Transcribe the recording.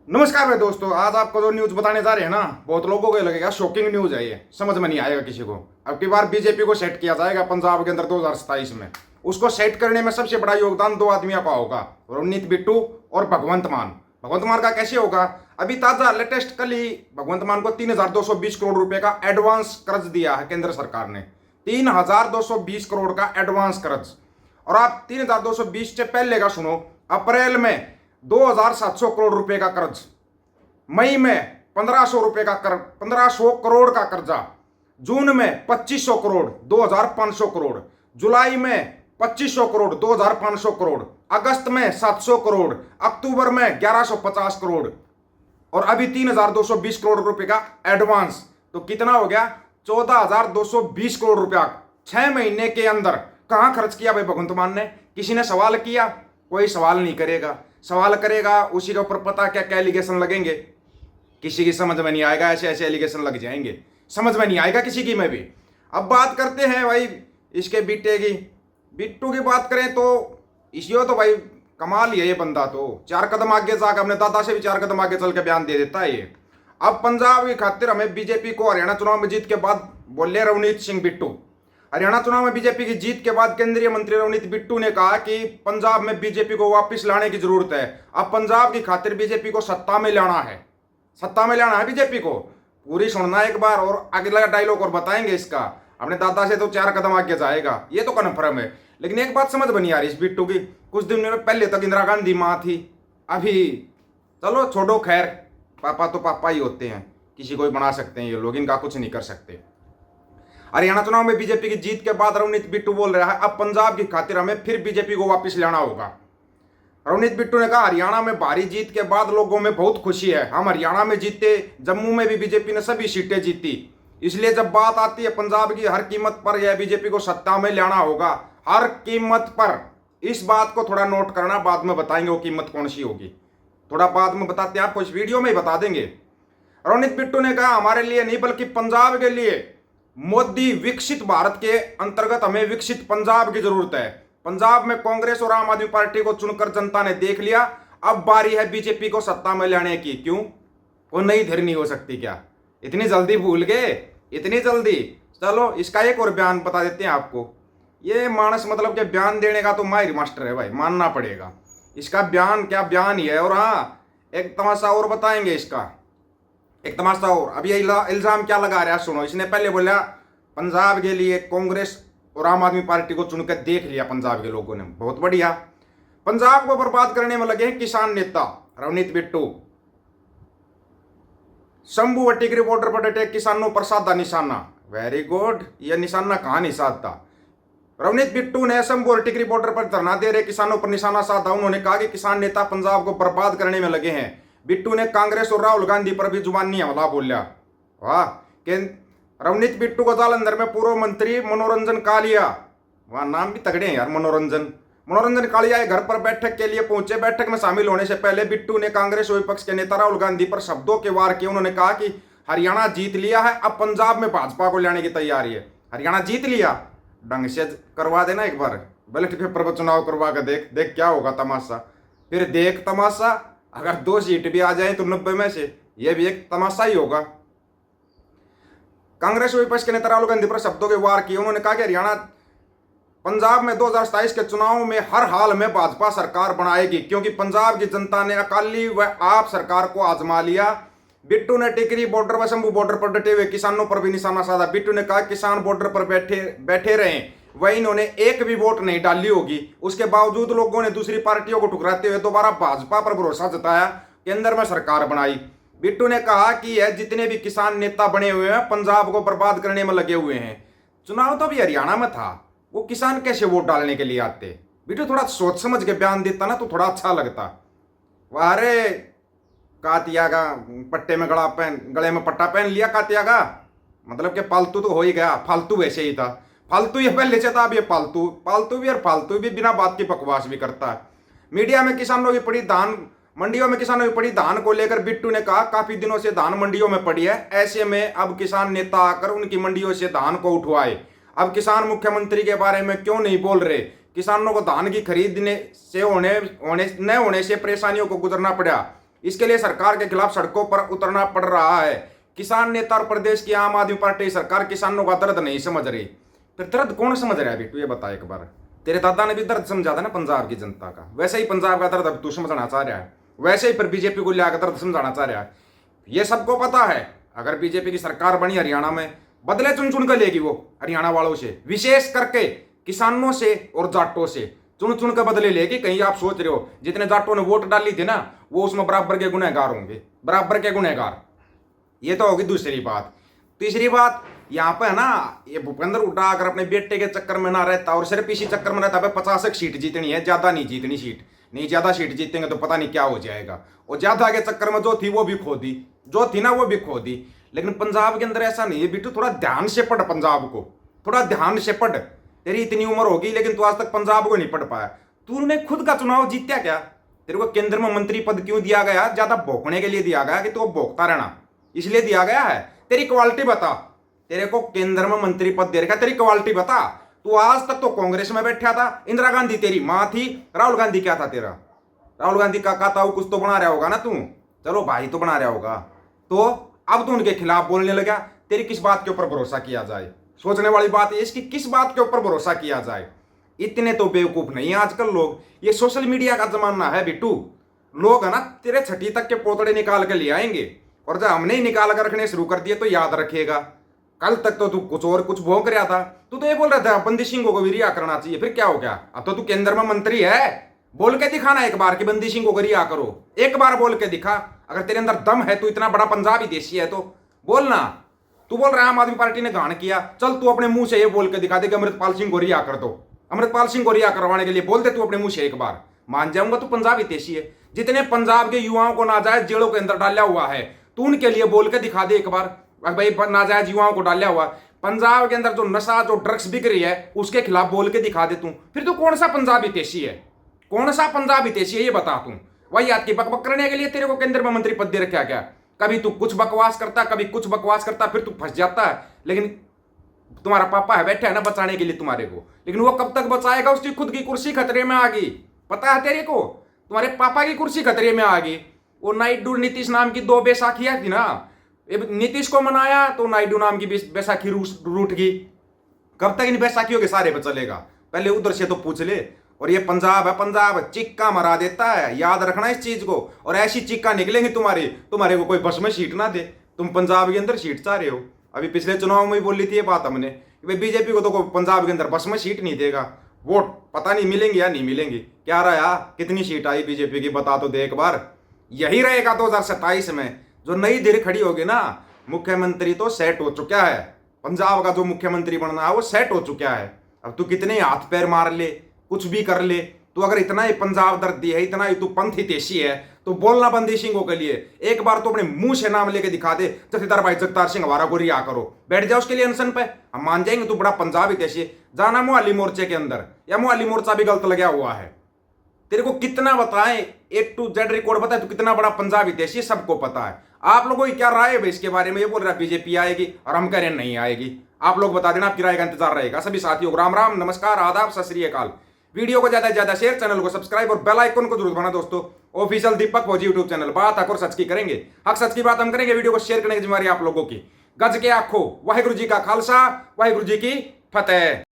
नमस्कार भाई दोस्तों, आज आपको जो न्यूज बताने जा रहे हैं ना, बहुत लोगों को लगेगा शॉकिंग न्यूज है। ये समझ में नहीं आएगा किसी को। अब की बार बीजेपी को सेट किया जाएगा पंजाब के अंदर 2027 में। उसको सेट करने में सबसे बड़ा योगदान दो आदमियों का होगा, रवनीत बिट्टू और भगवंत मान। भगवंत मान का कैसे होगा? अभी ताजा लेटेस्ट कल ही भगवंत मान को 3,220 करोड़ रुपए का एडवांस कर्ज दिया है केंद्र सरकार ने। 3,220 करोड़ का एडवांस कर्ज। और आप 3,220 से पहले का सुनो, अप्रैल में 2,700 करोड़ रुपए का कर्ज, मई में 1,500 करोड़ का कर्जा, जून में 2,500 करोड़ 2,500 करोड़, जुलाई में 2,500 करोड़ 2,500 करोड़, अगस्त में 700 करोड़, अक्टूबर में 1,150 करोड़ और अभी 3,220 करोड़ रुपए का एडवांस। तो कितना हो गया? 14,220 करोड़ रुपया 6 महीने के अंदर। कहां खर्च किया भाई भगवंत मान ने? किसी ने सवाल किया? कोई सवाल नहीं करेगा। सवाल करेगा उसी के ऊपर पता क्या एलिगेशन लगेंगे, किसी की समझ में नहीं आएगा। ऐसे ऐसे एलिगेशन लग जाएंगे, समझ में नहीं आएगा किसी की में भी। अब बात करते हैं भाई इसके बेटे की, बिट्टू की बात करें तो इसी तो भाई कमाल ही है ये बंदा। तो 4 कदम आगे जाकर अपने दादा से भी 4 कदम आगे चल के बयान दे देता है ये। अब पंजाब की खातिर हमें बीजेपी को हरियाणा चुनाव में जीत के बाद बोले रवनीत सिंह बिट्टू। हरियाणा चुनाव में बीजेपी की जीत के बाद केंद्रीय मंत्री रवनीत बिट्टू ने कहा कि पंजाब में बीजेपी को वापस लाने की जरूरत है। अब पंजाब की खातिर बीजेपी को सत्ता में लाना है, सत्ता में लाना है बीजेपी को। पूरी सुनना एक बार और अगला डायलॉग और बताएंगे इसका। अपने दादा से तो 4 कदम आगे जाएगा, ये तो कन्फर्म है। लेकिन एक बात समझ में नहीं आ रही इस बिट्टू की। कुछ दिन पहले तक इंदिरा गांधी माँ थी, अभी चलो छोड़ो, खैर पापा तो पापा ही होते हैं, किसी को भी बना सकते हैं ये लोग, इनका कुछ नहीं कर सकते। हरियाणा चुनाव में बीजेपी की जीत के बाद रवनीत बिट्टू बोल रहा है अब पंजाब की खातिर हमें फिर बीजेपी को वापस लाना होगा। रवनीत बिट्टू ने कहा हरियाणा में भारी जीत के बाद लोगों में बहुत खुशी है। हम हरियाणा में जीते, जम्मू में भी बीजेपी ने सभी सीटें जीती, इसलिए जब बात आती है पंजाब की, हर कीमत पर यह बीजेपी को सत्ता में लाना होगा, हर कीमत पर। इस बात को थोड़ा नोट करना, बाद में बताएंगे वो कीमत कौन सी होगी, थोड़ा बाद में बताते हैं आपको, इस वीडियो में ही बता देंगे। रवनीत बिट्टू ने कहा हमारे लिए नहीं बल्कि पंजाब के लिए मोदी विकसित भारत के अंतर्गत हमें विकसित पंजाब की जरूरत है। पंजाब में कांग्रेस और आम आदमी पार्टी को चुनकर जनता ने देख लिया, अब बारी है बीजेपी को सत्ता में लाने की। क्यों? वो नई धीर नहीं हो सकती क्या? इतनी जल्दी भूल गए? इतनी जल्दी? चलो इसका एक और बयान बता देते हैं आपको। ये मानस मतलब के बयान देने का तो माहिर मास्टर है भाई, मानना पड़ेगा। इसका बयान क्या बयान ही है। और हाँ, एक तमाशा और बताएंगे इसका, एक तमाशा और। अब ये इल्जाम क्या लगा रहा है सुनो। इसने पहले बोला पंजाब के लिए कांग्रेस और आम आदमी पार्टी को चुनकर देख लिया पंजाब के लोगों ने, बहुत बढ़िया। पंजाब को बर्बाद करने में लगे हैं किसान नेता रवनीत बिट्टू। शंभू टिकरी बॉर्डर पर डटे किसानों पर साधा निशाना। Very good. यह निशाना कहां नहीं साधता? रवनीत बिट्टू ने शंभू और टिकरी बॉर्डर पर धरना दे रहे किसानों पर निशाना साधा। उन्होंने कहा कि किसान नेता पंजाब को बर्बाद करने में लगे हैं। बिट्टू ने कांग्रेस और राहुल गांधी पर भी जुबानी हमला बोला। वाह। रवनीत बिट्टू को जालंधर में पूर्व मंत्री मनोरंजन कालिया, वहां नाम भी तगड़े हैं यार, मनोरंजन कालिया घर पर बैठक के लिए पहुंचे। बैठक में शामिल होने से पहले बिट्टू ने कांग्रेस और विपक्ष के नेता राहुल गांधी पर शब्दों के वार किए। उन्होंने कहा कि हरियाणा जीत लिया है, अब पंजाब में भाजपा को लाने की तैयारी है। हरियाणा जीत लिया, ढंग से करवा देना एक बार, बैलेट पेपर पर चुनाव करवा कर देख देख क्या होगा तमाशा। फिर देख तमाशा, अगर 2 सीट भी आ जाए तो 90 में से, यह भी एक तमाशा ही होगा। कांग्रेस और विपक्ष के नेता राहुल गांधी पर शब्दों के वार किए। उन्होंने कहा कि हरियाणा पंजाब में 2027 के चुनाव में हर हाल में भाजपा सरकार बनाएगी, क्योंकि पंजाब की जनता ने अकाली व आप सरकार को आजमा लिया। बिट्टू ने टिकरी बॉर्डर व शंभू बॉर्डर पर डटे हुए किसानों पर भी निशाना साधा। बिट्टू ने कहा किसान बॉर्डर पर बैठे रहे, वह इन्होंने एक भी वोट नहीं डाली होगी, उसके बावजूद लोगों ने दूसरी पार्टियों को ठुकराते हुए दोबारा भाजपा पर भरोसा जताया, केंद्र में सरकार बनाई। बिट्टू ने कहा कि यह जितने भी किसान नेता बने हुए हैं पंजाब को बर्बाद करने में लगे हुए हैं। चुनाव तो भी हरियाणा में था, वो किसान कैसे वोट डालने के लिए आते? बिट्टू थोड़ा सोच समझ के बयान देता ना तो थोड़ा अच्छा लगता। अरे कातिया का पट्टे में गले में पट्टा पहन लिया कातिया का, मतलब कि पालतू तो हो ही गया। फालतू वैसे ही था, फालतू ये पहले से था, अब ये पालतू भी और फालतू भी बिना बात की बकवास भी करता है। मीडिया में किसानों की पड़ी धान मंडियों में किसानों की पड़ी धान को लेकर बिट्टू ने कहा काफी दिनों से धान मंडियों में पड़ी है, ऐसे में अब किसान नेता आकर उनकी मंडियों से धान को उठवाए। अब किसान मुख्यमंत्री के बारे में क्यों नहीं बोल रहे? किसानों को धान की खरीदने से होने से परेशानियों को गुजरना पड़ा। इसके लिए सरकार के खिलाफ सड़कों पर उतरना पड़ रहा है। किसान नेता और प्रदेश की आम आदमी पार्टी सरकार किसानों का दर्द नहीं समझ रही। फिर दर्द कौन समझ रहा है बिट्टू, ये बता एक बार। तेरे दादा ने भी दर्द समझा था ना पंजाब की जनता का, वैसे ही पंजाब का दर्द अब तू समझना चाह रहा है, वैसे ही फिर बीजेपी को लेकर दर्द समझाना चाह रहा है। ये सबको पता है, अगर बीजेपी की सरकार बनी हरियाणा में, बदले चुन चुन कर लेगी वो हरियाणा वालों से, विशेष करके किसानों से और जाटों से चुन चुन कर बदले लेगी। कहीं आप सोच रहे हो जितने जाटों ने वोट डाली थी ना, वो उसमें बराबर के गुनहगार होंगे, बराबर के गुनहगार। ये तो होगी दूसरी बात। तीसरी बात, यहाँ पे है ना, ये भूपेंद्र हुड्डा अगर अपने बेटे के चक्कर में ना रहता और सिर्फ इसी चक्कर में रहता, 50 सीट जीतनी है, ज्यादा नहीं जीतनी सीट, नहीं ज्यादा सीट जीतेंगे तो पता नहीं क्या हो जाएगा। और ज्यादा के चक्कर में जो थी वो भी खो दी, जो थी ना वो भी खो दी। लेकिन पंजाब के अंदर ऐसा नहीं है बिट्टू, थोड़ा ध्यान से पढ़ पंजाब को, थोड़ा ध्यान से पढ़। तेरी इतनी उम्र होगी लेकिन तू आज तक पंजाब को नहीं पढ़ पाया। तूने खुद का चुनाव जीत्या क्या? तेरे को केंद्र में मंत्री पद क्यों दिया गया? ज्यादा भोंकने के लिए दिया गया कि तू भोंकता रहना, इसलिए दिया गया है? तेरी क्वालिटी बता, तेरे को केंद्र में मंत्री पद दे रखा, तेरी क्वालिटी बता। तू आज तक तो कांग्रेस में बैठा था, इंदिरा गांधी तेरी मां थी, राहुल गांधी क्या था तेरा? राहुल गांधी का कहता हूं कुछ तो बना रहा होगा ना तू, चलो भाई तो बना रहा होगा। तो अब तो उनके खिलाफ बोलने लगा। तेरी किस बात के ऊपर भरोसा किया जाए? सोचने वाली बात है इसकी, किस बात के ऊपर भरोसा किया जाए? इतने तो बेवकूफ नहीं है आजकल लोग। ये सोशल मीडिया का जमाना है बिट्टू, लोग है ना तेरे छठी तक के पोतड़े निकाल के ले आएंगे, और जब हमने ही निकाल कर रखने शुरू कर दिए तो याद रखेगा। कल तक तो तू कुछ और कुछ भोंक रहा था, तू तो ये बोल रहा था बंदी सिंह को भी रिहा करना चाहिए, फिर क्या हो गया? अब तो तू केंद्र में मंत्री है, बोल के दिखाना एक बार कि बंदी सिंह को रिहा करो, एक बार बोल के दिखा। अगर तेरे अंदर दम है, तू इतना बड़ा पंजाबी देशी है तो बोलना। तू बोल रहा है आम आदमी पार्टी ने गान किया, चल तू अपने मुंह से ये बोल के दिखा दे कि अमृतपाल सिंह को रिहा कर दो। अमृतपाल सिंह को रिहा करवाने के लिए बोल दे तू अपने मुंह से एक बार, मान जाऊंगा तू पंजाबी देशी है। जितने पंजाब के युवाओं को नाजायज जेलों के अंदर डाला हुआ है, तू उनके लिए बोल के दिखा दे एक बार। भाई नाजायज युवाओं को डाला हुआ पंजाब के अंदर, जो नशा जो ड्रग्स बिक रही है उसके खिलाफ बोल के दिखा दे तू। फिर तू कौन सा पंजाबी देशी है? कौन सा पंजाबी देशी है ये बता तू। वही याद की बकबक करने के लिए तेरे को केंद्र में मंत्री पद दे रखा क्या? कभी तू कुछ बकवास करता, कभी कुछ बकवास करता, फिर तू फंस जाता है। लेकिन तुम्हारा पापा है बैठा है ना बचाने के लिए तुम्हारे को, लेकिन वो कब तक बचाएगा? उसकी खुद की कुर्सी खतरे में आ गई, पता है तेरे को? तुम्हारे पापा की कुर्सी खतरे में आ गई। वो नायडू नीतीश नाम की 2 बैसाखियां थी ना, नीतीश को मनाया तो नायडू नाम की बैसाखी रूठ गई। कब तक इन बैसाखियों के सारे पे चलेगा? पहले उधर से तो पूछ ले। और ये पंजाब है, पंजाब चिक्का मरा देता है, याद रखना इस चीज को। और ऐसी चिक्का निकलेंगी तुम्हारे को कोई बस में सीट ना दे। तुम पंजाब के अंदर सीट चाह रहे हो, अभी पिछले चुनाव में भी बोली थी ये बात हमने, बीजेपी को तो पंजाब के अंदर बस में सीट नहीं देगा। वोट पता नहीं मिलेंगे या नहीं मिलेंगे। क्या रहा, कितनी सीट आई बीजेपी की बता तो दे एक बार। यही रहेगा 2027 में जो नई धीरे खड़ी होगी ना। मुख्यमंत्री तो सेट हो चुका है, पंजाब का जो मुख्यमंत्री बनना है वो सेट हो चुका है। अब तू कितने हाथ पैर मार ले, कुछ भी कर ले, तू अगर इतना ही पंजाब दर्दी है, इतना ही तू पंथी देशी है, तो बोलना बंदी सिंह के लिए एक बार तो अपने मुंह से नाम लेके दिखा दे, जथेदार भाई जगतार सिंह हमारा को रिहा करो, बैठ जाओ उसके लिए अनशन पे, हम मान जाएंगे तू बड़ा पंजाबी देशी है। जाना मोहाली मोर्चे के अंदर, या मोहाली मोर्चा भी गलत लगा हुआ है। तेरे को कितना बताएं, A to Z रिकॉर्ड बताए, तू कितना बड़ा पंजाबी देशी, सबको पता है। आप लोगों की क्या राय है इसके बारे में? ये बोल रहा है बीजेपी आएगी और हम कह रहे हैं नहीं आएगी। आप लोग बता देना, आपकी राय का इंतजार रहेगा। सभी साथियों को राम राम, नमस्कार, आदाब, सत श्री अकाल। वीडियो को ज्यादा से ज्यादा शेयर, चैनल को सब्सक्राइब और बेल आइकन को जरूर दबाना दोस्तों। ऑफिशियल दीपक फौजी यूट्यूब चैनल, बात हक और सच की करेंगे, हक सच की बात हम करेंगे। वीडियो को शेयर करने की जिम्मेदारी आप लोगों की। गज के आखो, वाहिगुरु जी का खालसा, वाहिगुरु जी की फतेह।